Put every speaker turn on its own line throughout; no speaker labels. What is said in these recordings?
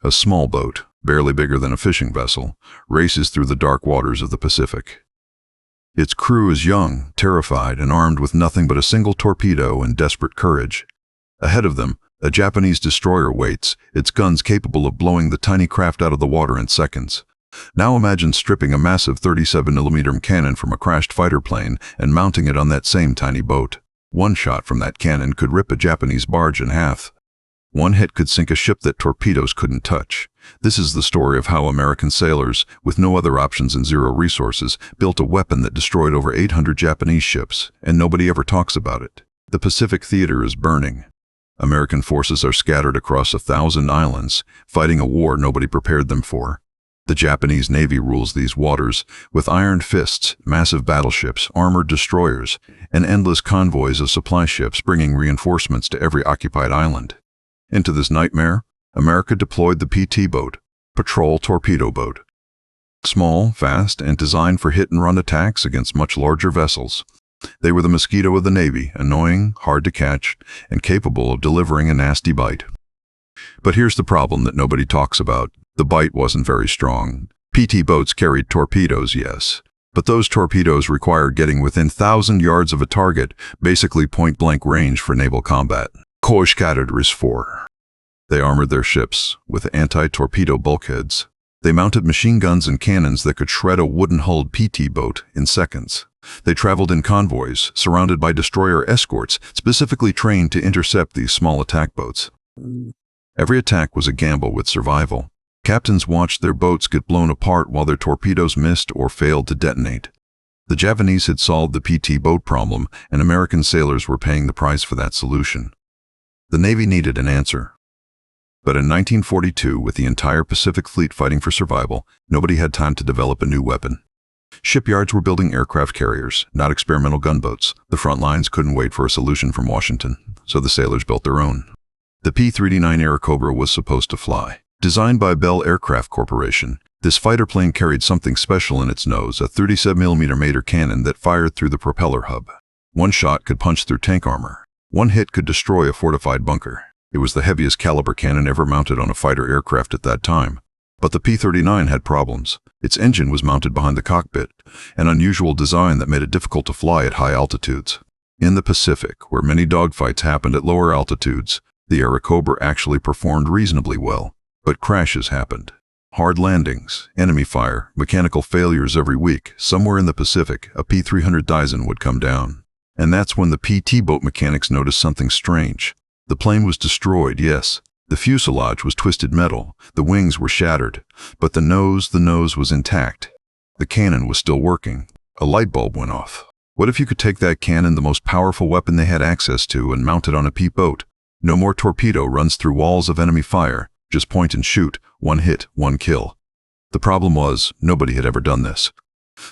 A small boat, barely bigger than a fishing vessel, races through the dark waters of the Pacific. Its crew is young, terrified, and armed with nothing but a single torpedo and desperate courage. Ahead of them, a Japanese destroyer waits, its guns capable of blowing the tiny craft out of the water in seconds. Now imagine stripping a massive 37mm cannon from a crashed fighter plane and mounting it on that same tiny boat. One shot from that cannon could rip a Japanese barge in half. One hit could sink a ship that torpedoes couldn't touch. This is the story of how American sailors, with no other options and zero resources, built a weapon that destroyed over 800 Japanese ships, and nobody ever talks about it. The Pacific theater is burning. American forces are scattered across 1,000 islands, fighting a war nobody prepared them for. The Japanese Navy rules these waters with iron fists, massive battleships, armored destroyers, and endless convoys of supply ships bringing reinforcements to every occupied island. Into this nightmare, America deployed the PT boat, Patrol Torpedo Boat. Small, fast, and designed for hit-and-run attacks against much larger vessels. They were the mosquito of the Navy, annoying, hard to catch, and capable of delivering a nasty bite. But here's the problem that nobody talks about. The bite wasn't very strong. PT boats carried torpedoes, yes, but those torpedoes required getting within 1,000 yards of a target, basically point-blank range for naval combat. Koshkaders 4. They armored their ships with anti-torpedo bulkheads. They mounted machine guns and cannons that could shred a wooden-hulled PT boat in seconds. They traveled in convoys, surrounded by destroyer escorts, specifically trained to intercept these small attack boats. Every attack was a gamble with survival. Captains watched their boats get blown apart while their torpedoes missed or failed to detonate. The Japanese had solved the PT boat problem, and American sailors were paying the price for that solution. The Navy needed an answer. But in 1942, with the entire Pacific Fleet fighting for survival, nobody had time to develop a new weapon. Shipyards were building aircraft carriers, not experimental gunboats. The front lines couldn't wait for a solution from Washington, so the sailors built their own. The P-39 Airacobra was supposed to fly. Designed by Bell Aircraft Corporation, this fighter plane carried something special in its nose, a 37mm Mater cannon that fired through the propeller hub. One shot could punch through tank armor. One hit could destroy a fortified bunker. It was the heaviest caliber cannon ever mounted on a fighter aircraft at that time. But the P-39 had problems. Its engine was mounted behind the cockpit, an unusual design that made it difficult to fly at high altitudes. In the Pacific, where many dogfights happened at lower altitudes, the Airacobra actually performed reasonably well. But crashes happened. Hard landings, enemy fire, mechanical failures every week. Somewhere in the Pacific, a P-300 Daisen would come down. And that's when the PT boat mechanics noticed something strange. The plane was destroyed, yes. The fuselage was twisted metal, the wings were shattered, but the nose was intact. The cannon was still working. A light bulb went off. What if you could take that cannon, the most powerful weapon they had access to, and mount it on a PT boat? No more torpedo runs through walls of enemy fire. Just point and shoot, one hit, one kill. The problem was, nobody had ever done this.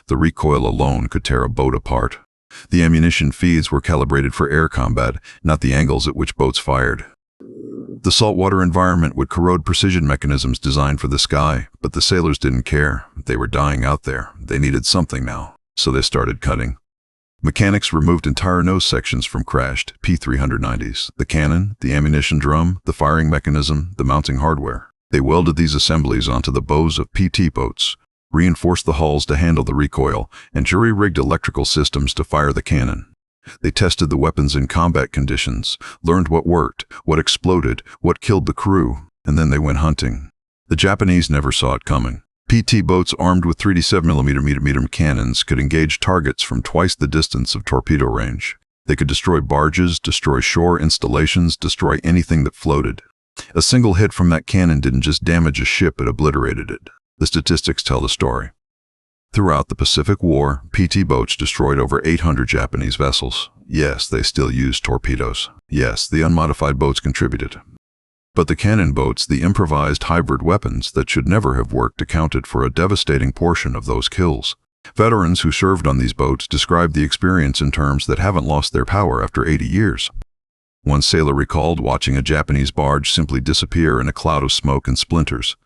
The recoil alone could tear a boat apart. The ammunition feeds were calibrated for air combat, not the angles at which boats fired. The saltwater environment would corrode precision mechanisms designed for the sky, but the sailors didn't care. They were dying out there. They needed something now, so they started cutting. Mechanics removed entire nose sections from crashed P-390s, the cannon, the ammunition drum, the firing mechanism, the mounting hardware. They welded these assemblies onto the bows of PT boats, reinforced the hulls to handle the recoil, and jury-rigged electrical systems to fire the cannon. They tested the weapons in combat conditions, learned what worked, what exploded, what killed the crew, and then they went hunting. The Japanese never saw it coming. PT boats armed with 37mm cannons could engage targets from twice the distance of torpedo range. They could destroy barges, destroy shore installations, destroy anything that floated. A single hit from that cannon didn't just damage a ship, it obliterated it. The statistics tell the story. Throughout the Pacific War, PT boats destroyed over 800 Japanese vessels. Yes, they still used torpedoes. Yes, the unmodified boats contributed. But the cannon boats, the improvised hybrid weapons that should never have worked, accounted for a devastating portion of those kills. Veterans who served on these boats described the experience in terms that haven't lost their power after 80 years. One sailor recalled watching a Japanese barge simply disappear in a cloud of smoke and splinters.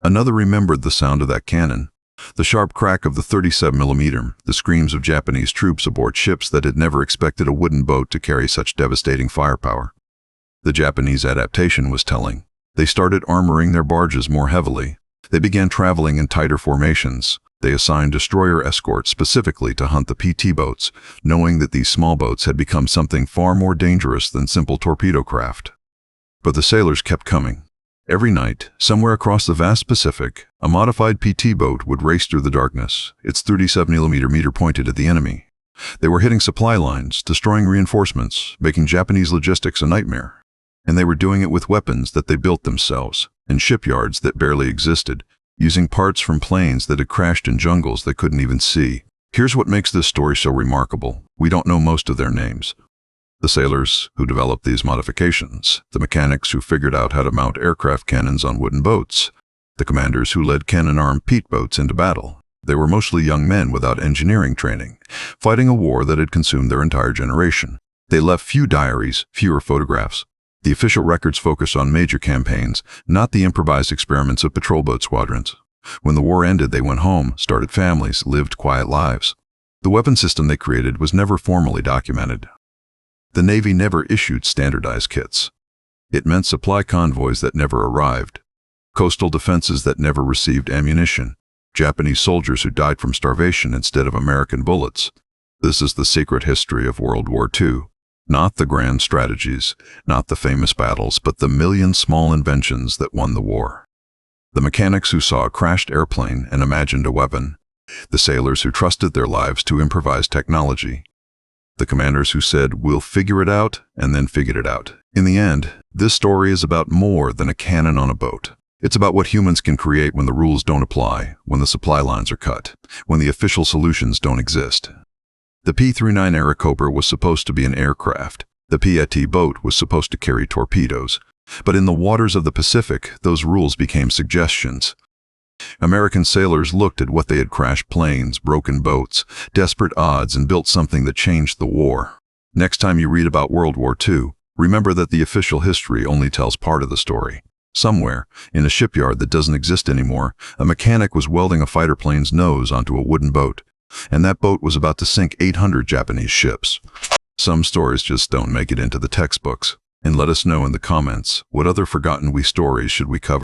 Another remembered the sound of that cannon, the sharp crack of the 37mm, the screams of Japanese troops aboard ships that had never expected a wooden boat to carry such devastating firepower. The Japanese adaptation was telling. They started armoring their barges more heavily. They began traveling in tighter formations. They assigned destroyer escorts specifically to hunt the PT boats, knowing that these small boats had become something far more dangerous than simple torpedo craft. But the sailors kept coming. Every night, somewhere across the vast Pacific, a modified PT boat would race through the darkness, its 37mm meter pointed at the enemy. They were hitting supply lines, destroying reinforcements, making Japanese logistics a nightmare. And they were doing it with weapons that they built themselves, in shipyards that barely existed, using parts from planes that had crashed in jungles they couldn't even see. Here's what makes this story so remarkable. We don't know most of their names. The sailors who developed these modifications, the mechanics who figured out how to mount aircraft cannons on wooden boats, the commanders who led cannon-armed Pete boats into battle. They were mostly young men without engineering training, fighting a war that had consumed their entire generation. They left few diaries, fewer photographs. The official records focus on major campaigns, not the improvised experiments of patrol boat squadrons. When the war ended, they went home, started families, lived quiet lives. The weapon system they created was never formally documented. The Navy never issued standardized kits. It meant supply convoys that never arrived, coastal defenses that never received ammunition, Japanese soldiers who died from starvation instead of American bullets. This is the secret history of World War II. Not the grand strategies, not the famous battles, but the million small inventions that won the war. The mechanics who saw a crashed airplane and imagined a weapon. The sailors who trusted their lives to improvise technology. The commanders who said, "We'll figure it out," and then figured it out. In the end, this story is about more than a cannon on a boat. It's about what humans can create when the rules don't apply, when the supply lines are cut, when the official solutions don't exist. The P-39 Airacobra was supposed to be an aircraft. The PAT boat was supposed to carry torpedoes. But in the waters of the Pacific, those rules became suggestions. American sailors looked at what they had crashed planes, broken boats, desperate odds, and built something that changed the war. Next time you read about World War II, remember that the official history only tells part of the story. Somewhere, in a shipyard that doesn't exist anymore, a mechanic was welding a fighter plane's nose onto a wooden boat, and that boat was about to sink 800 Japanese ships. Some stories just don't make it into the textbooks. And let us know in the comments, what other forgotten stories should we cover?